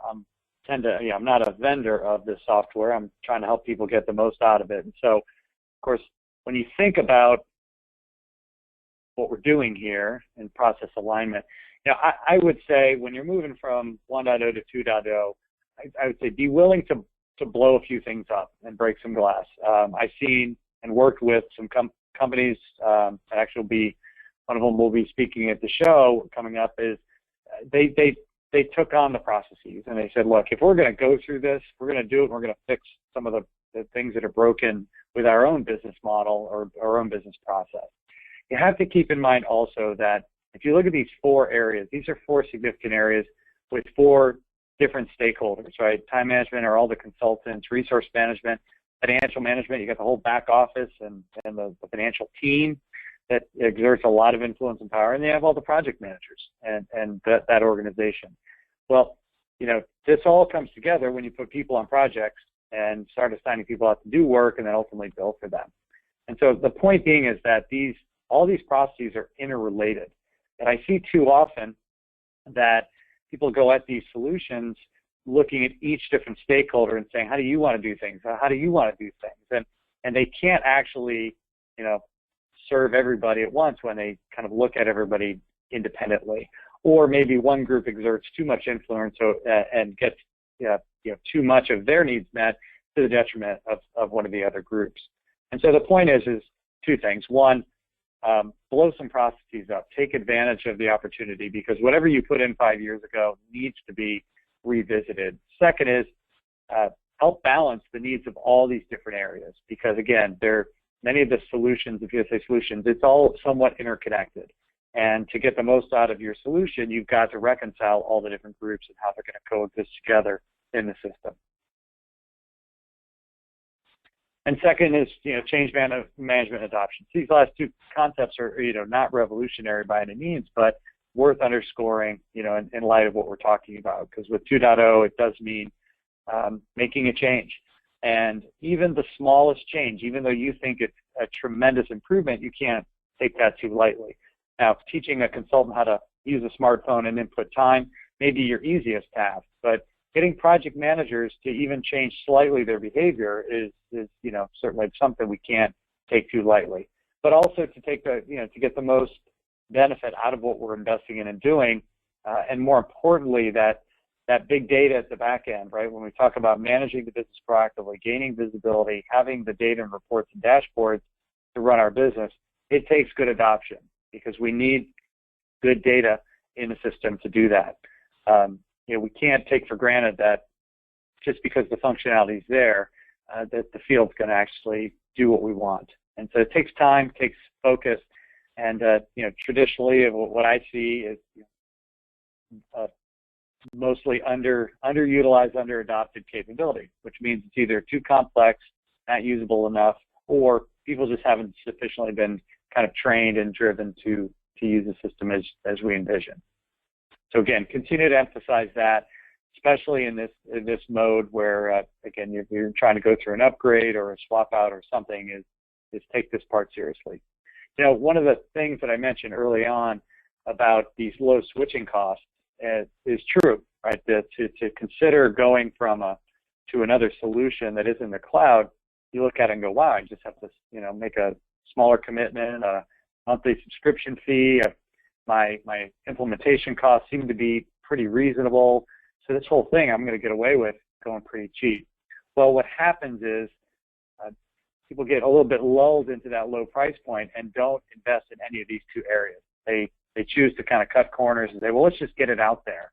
not a vendor of this software. I'm trying to help people get the most out of it. And so, of course, when you think about what we're doing here in process alignment, I would say when you're moving from 1.0 to 2.0, I would say be willing to blow a few things up and break some glass. I've seen and worked with some companies, actually one of them will be speaking at the show coming up, is they took on the processes and they said, look, if we're going to go through this, we're going to do it, and we're going to fix some of the things that are broken with our own business model or our own business process. You have to keep in mind also that if you look at these 4 areas, these are 4 significant areas with 4 different stakeholders, right? Time management are all the consultants, resource management, financial management, you got the whole back office and the financial team that exerts a lot of influence and power, and they have all the project managers and that organization. Well, this all comes together when you put people on projects and start assigning people out to do work and then ultimately bill for them. And so the point being is that all these processes are interrelated. And I see too often that people go at these solutions looking at each different stakeholder and saying, how do you want to do things? How do you want to do things? And they can't actually, serve everybody at once when they kind of look at everybody independently. Or maybe one group exerts too much influence and gets too much of their needs met to the detriment of one of the other groups. And so the point is 2 things. One, blow some processes up. Take advantage of the opportunity, because whatever you put in 5 years ago needs to be revisited. Second is help balance the needs of all these different areas, because again, many of the solutions, the PSA solutions, it's all somewhat interconnected. And to get the most out of your solution, you've got to reconcile all the different groups and how they're going to coexist together in the system. And second is, change management adoption. These last 2 concepts are, not revolutionary by any means, but worth underscoring, in light of what we're talking about. Because with 2.0, it does mean making a change. And even the smallest change, even though you think it's a tremendous improvement, you can't take that too lightly. Now, teaching a consultant how to use a smartphone and input time may be your easiest task, but getting project managers to even change slightly their behavior is certainly something we can't take too lightly. but also to take the, to get the most benefit out of what we're investing in and doing, and more importantly, that big data at the back end, right? When we talk about managing the business proactively, gaining visibility, having the data and reports and dashboards to run our business, it takes good adoption because we need good data in the system to do that. We can't take for granted that just because the functionality is there, that the field's going to actually do what we want. And so it takes time, takes focus, and traditionally what I see is mostly underutilized, underadopted capability, which means it's either too complex, not usable enough, or people just haven't sufficiently been kind of trained and driven to use the system as we envision. So again, continue to emphasize that, especially in this mode where again you're trying to go through an upgrade or a swap out or something, is take this part seriously. One of the things that I mentioned early on about these low switching costs is true, right? To consider going from to another solution that is in the cloud, you look at it and go, wow, I just have to make a smaller commitment, a monthly subscription fee. My implementation costs seem to be pretty reasonable, so this whole thing I'm going to get away with going pretty cheap. Well, what happens is people get a little bit lulled into that low price point and don't invest in any of these two areas. They choose to kind of cut corners and say, well, let's just get it out there.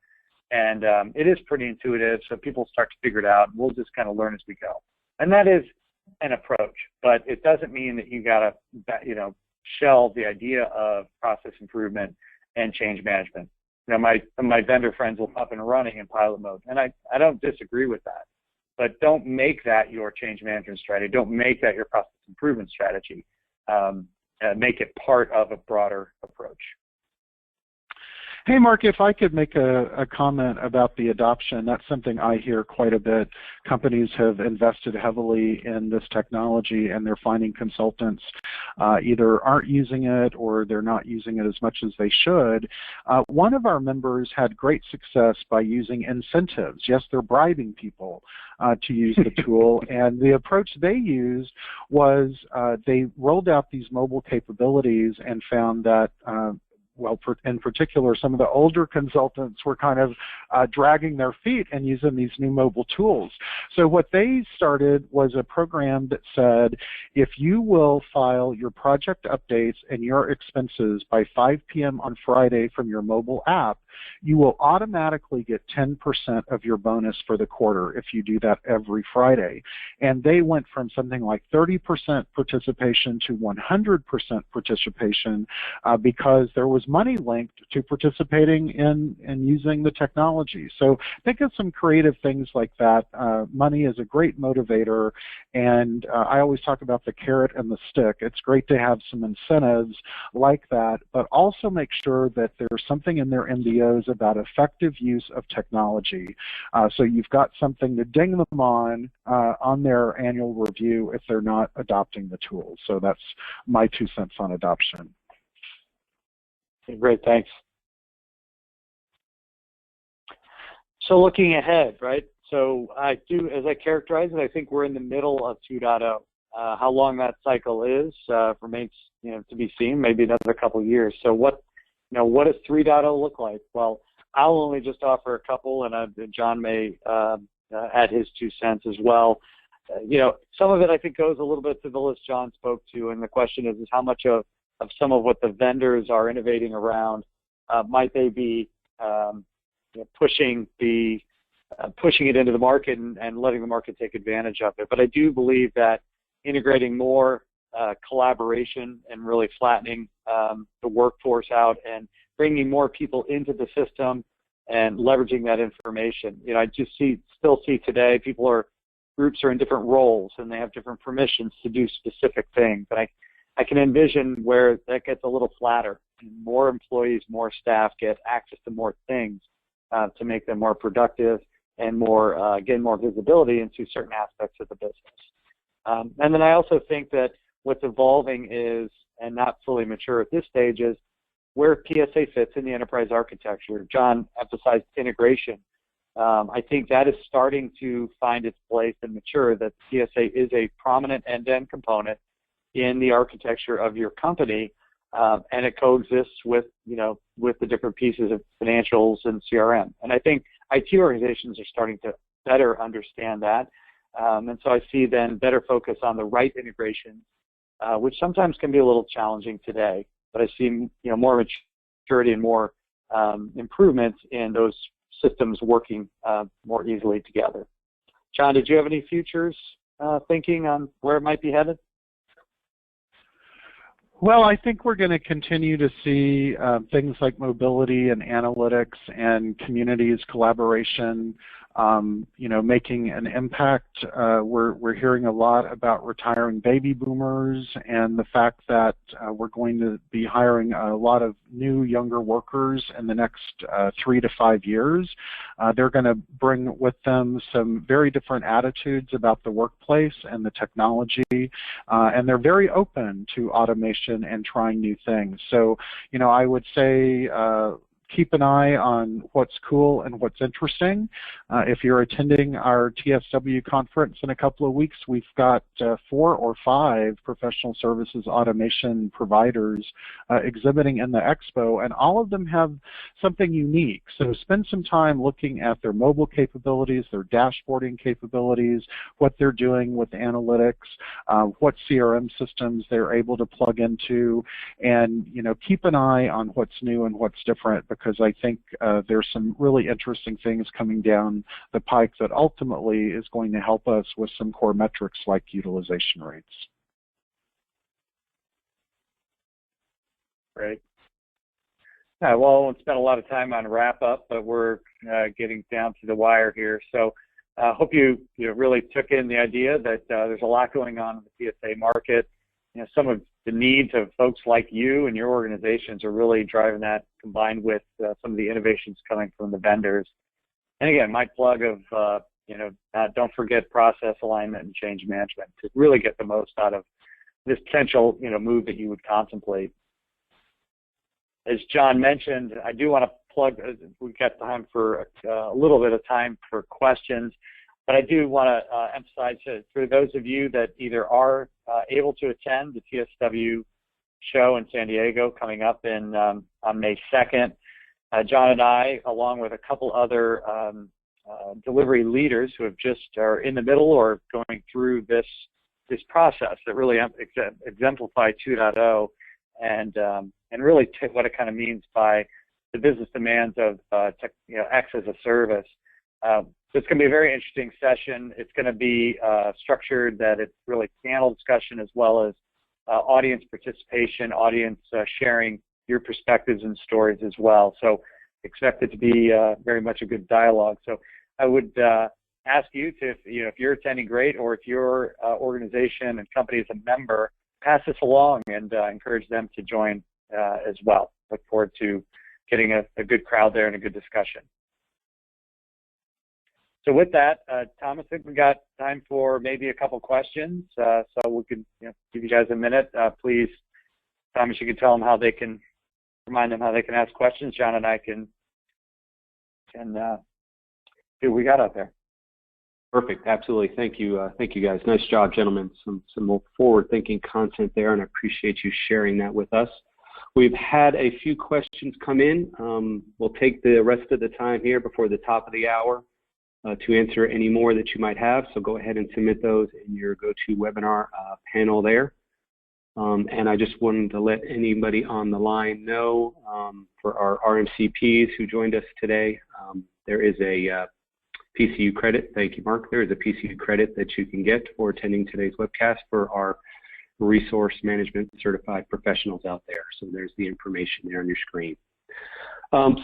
And it is pretty intuitive, so people start to figure it out, and we'll just kind of learn as we go. And that is an approach, but it doesn't mean that you got to, shelve the idea of process improvement and change management. My vendor friends will up and running in pilot mode, and I don't disagree with that. But don't make that your change management strategy. Don't make that your process improvement strategy. Make it part of a broader approach. Hey, Mark, if I could make a comment about the adoption, that's something I hear quite a bit. Companies have invested heavily in this technology, and they're finding consultants either aren't using it or they're not using it as much as they should. One of our members had great success by using incentives. Yes, they're bribing people to use the tool, and the approach they used was they rolled out these mobile capabilities and found that well, in particular, some of the older consultants were kind of dragging their feet and using these new mobile tools. So what they started was a program that said, if you will file your project updates and your expenses by 5 p.m. on Friday from your mobile app, you will automatically get 10% of your bonus for the quarter if you do that every Friday. And they went from something like 30% participation to 100% participation because there was money linked to participating in using the technology. So think of some creative things like that. Money is a great motivator, and I always talk about the carrot and the stick. It's great to have some incentives like that, but also make sure that there's something in their MBOs about effective use of technology. So you've got something to ding them on their annual review if they're not adopting the tools. So that's my 2 cents on adoption. Great, thanks. So looking ahead, right? So as I characterize it, I think we're in the middle of 2.0. How long that cycle is remains, to be seen. Maybe another couple of years. So what does 3.0 look like? Well, I'll only just offer a couple, and John may add his 2 cents as well. Some of it I think goes a little bit to the list John spoke to, and the question is how much of some of what the vendors are innovating around might they be pushing it into the market and letting the market take advantage of it. But I do believe that integrating more collaboration and really flattening the workforce out and bringing more people into the system and leveraging that information. I just still see today groups are in different roles and they have different permissions to do specific things. But I can envision where that gets a little flatter. More employees, more staff get access to more things to make them more productive and gain more visibility into certain aspects of the business. And then I also think that what's evolving is, and not fully mature at this stage, is where PSA fits in the enterprise architecture. John emphasized integration. I think that is starting to find its place and mature, that PSA is a prominent end-to-end component in the architecture of your company, and it coexists with, with the different pieces of financials and CRM. And I think IT organizations are starting to better understand that. And so I see then better focus on the right integration, which sometimes can be a little challenging today. But I see, more maturity and more improvements in those systems working more easily together. John, did you have any futures thinking on where it might be headed? Well, I think we're going to continue to see things like mobility and analytics and communities collaboration, making an impact. We're hearing a lot about retiring baby boomers and the fact that we're going to be hiring a lot of new younger workers in the next 3 to 5 years. They're going to bring with them some very different attitudes about the workplace and the technology, and they're very open to automation and trying new things. So, I would say keep an eye on what's cool and what's interesting. If you're attending our TSW conference in a couple of weeks, we've got 4 or 5 professional services automation providers exhibiting in the expo, and all of them have something unique. So spend some time looking at their mobile capabilities, their dashboarding capabilities, what they're doing with analytics, what CRM systems they're able to plug into, and keep an eye on what's new and what's different, because I think there's some really interesting things coming down the pike that ultimately is going to help us with some core metrics like utilization rates. Great. Well, I won't spend a lot of time on wrap-up, but we're getting down to the wire here. So I hope you really took in the idea that there's a lot going on in the PSA market. Some of the needs of folks like you and your organizations are really driving that, combined with some of the innovations coming from the vendors. And again, my plug of, don't forget process alignment and change management to really get the most out of this potential, move that you would contemplate. As John mentioned, I do want to plug, we've got time for a little bit of time for questions, but I do want to emphasize for those of you that either are able to attend the TSW show in San Diego coming up on May 2nd, John and I, along with a couple other delivery leaders who have just are in the middle or going through this process that really exemplify 2.0 and really what it kind of means by the business demands of X as a service. So it's going to be a very interesting session. It's going to be structured that it's really panel discussion as well as audience participation, audience sharing your perspectives and stories as well. So expect it to be very much a good dialogue. So I would ask you to, if you're attending, great, or if your organization and company is a member, pass this along and encourage them to join as well. Look forward to getting a good crowd there and a good discussion. So with that, Tom, I think we got time for maybe a couple questions. So we could give you guys a minute. Please, Thomas, you can tell them how they can, remind them how they can ask questions. John and I can see what we got out there. Perfect. Absolutely. Thank you. Thank you, guys. Nice job, gentlemen. Some more forward-thinking content there, and I appreciate you sharing that with us. We've had a few questions come in. We'll take the rest of the time here before the top of the hour to answer any more that you might have. So go ahead and submit those in your GoToWebinar panel there. And I just wanted to let anybody on the line know for our RMCPs who joined us today, there is a PCU credit. Thank you, Mark. There is a PCU credit that you can get for attending today's webcast for our resource management certified professionals out there. So there's the information there on your screen.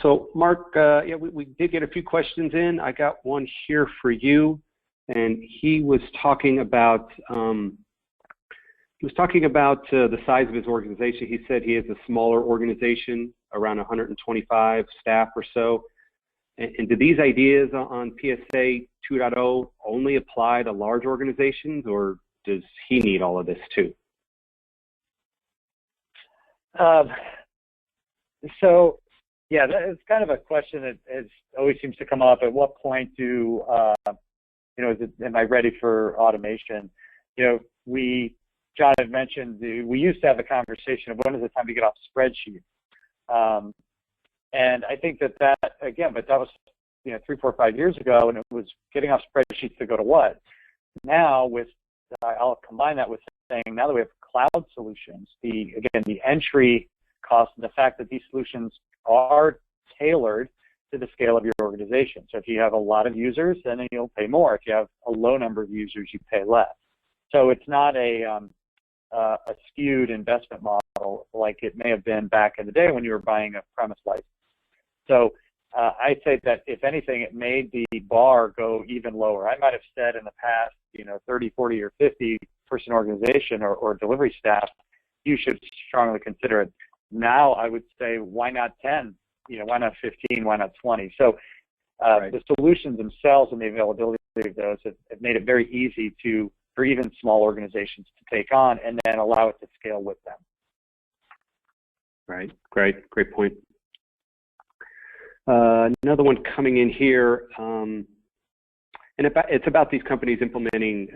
So Mark, yeah, we did get a few questions in. I got one here for you, and he was talking about the size of his organization. He said he has a smaller organization, around 125 staff or so. And do these ideas on PSA 2.0 only apply to large organizations, or does he need all of this too? So, yeah, it's kind of a question that always seems to come up. At what point am I ready for automation? We John had mentioned, we used to have the conversation of when is the time to get off spreadsheets. And I think that again, but that was 3, 4, 5 years ago, and it was getting off spreadsheets to go to what? Now with, I'll combine that with saying now that we have cloud solutions, the entry cost and the fact that these solutions are tailored to the scale of your organization. So if you have a lot of users, then you'll pay more. If you have a low number of users, you pay less. So it's not a skewed investment model like it may have been back in the day when you were buying a premise license. So I'd say that if anything, it made the bar go even lower. I might have said in the past, 30, 40, or 50 person organization or delivery staff, you should strongly consider it. Now I would say, why not 10? Why not 15? Why not 20? So right. The solutions themselves and the availability of those have made it very easy for even small organizations to take on and then allow it to scale with them. Right. Great point. Another one coming in here, and it's about these companies implementing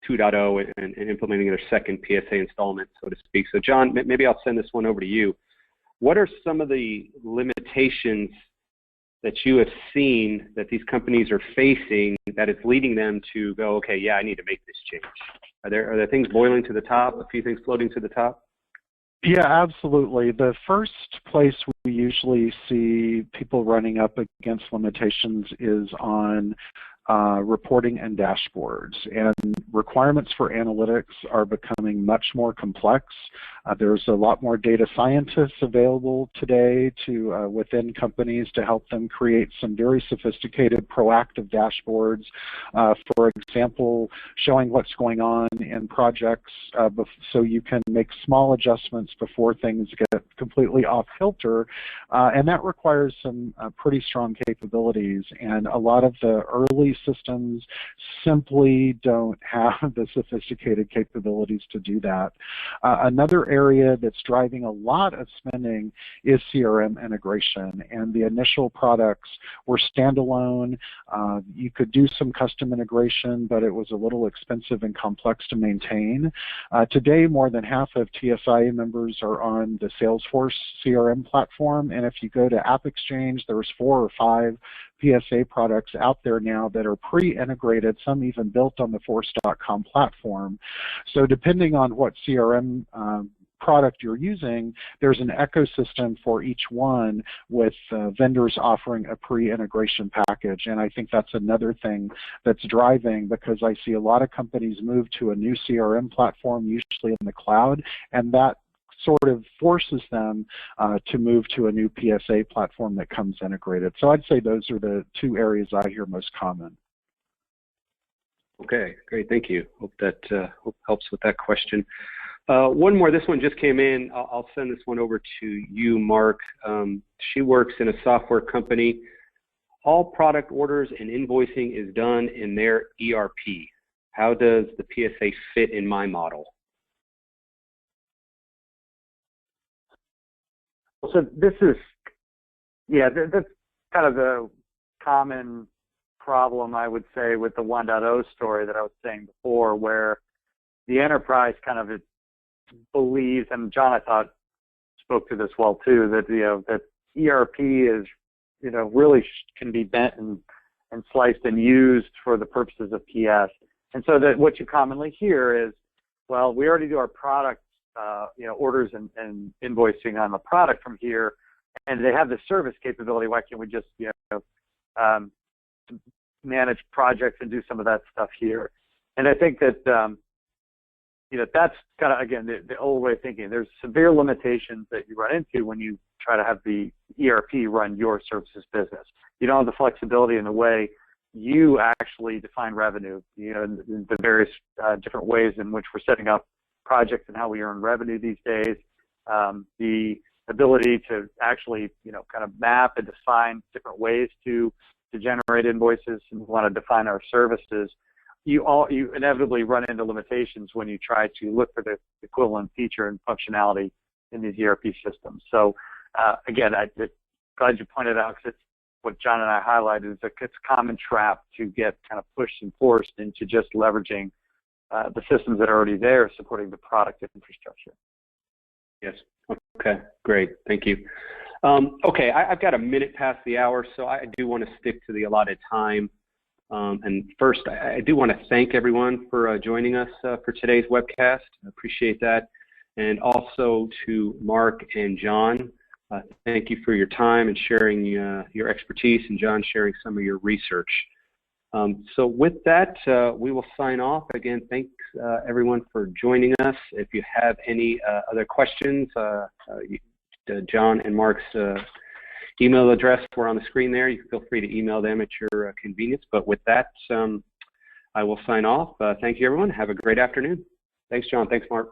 2.0 and implementing their second PSA installment, so to speak. So John, maybe I'll send this one over to you. What are some of the limitations that you have seen that these companies are facing that is leading them to go, okay, yeah, I need to make this change? Are there things boiling to the top, a few things floating to the top? Yeah, absolutely. The first place we usually see people running up against limitations is on reporting and dashboards, and requirements for analytics are becoming much more complex. There's a lot more data scientists available today to within companies to help them create some very sophisticated proactive dashboards, for example, showing what's going on in projects so you can make small adjustments before things get completely off kilter, and that requires some pretty strong capabilities, and a lot of the early systems simply don't have the sophisticated capabilities to do that. Another area that's driving a lot of spending is CRM integration, and the initial products were standalone. You could do some custom integration, but it was a little expensive and complex to maintain. Today, more than half of TSIA members are on the Salesforce CRM platform, and if you go to AppExchange, there's 4 or 5 PSA products out there now that are pre-integrated, some even built on the Force.com platform. So depending on what CRM product you're using, there's an ecosystem for each one with vendors offering a pre-integration package. And I think that's another thing that's driving, because I see a lot of companies move to a new CRM platform, usually in the cloud, and that sort of forces them to move to a new PSA platform that comes integrated. So I'd say those are the 2 areas I hear most common. Okay, great, thank you. Hope that helps with that question. One more, this one just came in. I'll send this one over to you, Mark. She works in a software company. All product orders and invoicing is done in their ERP. How does the PSA fit in my model? So this is, that's kind of the common problem, I would say, with the 1.0 story that I was saying before, where the enterprise kind of believes, and John, I thought, spoke to this well too, that that ERP is, really can be bent and sliced and used for the purposes of PS. And so that what you commonly hear is, well, we already do our product orders and invoicing on the product from here, and they have the service capability. Why can't we just, manage projects and do some of that stuff here? And I think that, that's kind of, again, the old way of thinking. There's severe limitations that you run into when you try to have the ERP run your services business. You don't have the flexibility in the way you actually define revenue, in the various different ways in which we're setting up projects and how we earn revenue these days, the ability to actually, kind of map and define different ways to generate invoices, and we want to define our services. You inevitably run into limitations when you try to look for the equivalent feature and functionality in these ERP systems. So again, I'm glad you pointed out, because it's what John and I highlighted, is it's a common trap to get kind of pushed and forced into just leveraging the systems that are already there supporting the product infrastructure. Yes. Okay, great. Thank you. Okay, I've got a minute past the hour, so I do want to stick to the allotted time. And first, I do want to thank everyone for joining us for today's webcast. I appreciate that. And also to Mark and John, thank you for your time and sharing your expertise, and John sharing some of your research. So with that, we will sign off. Again, thanks everyone for joining us. If you have any other questions, John and Mark's email address were on the screen there. You feel free to email them at your convenience. But with that, I will sign off. Thank you, everyone. Have a great afternoon. Thanks, John. Thanks, Mark.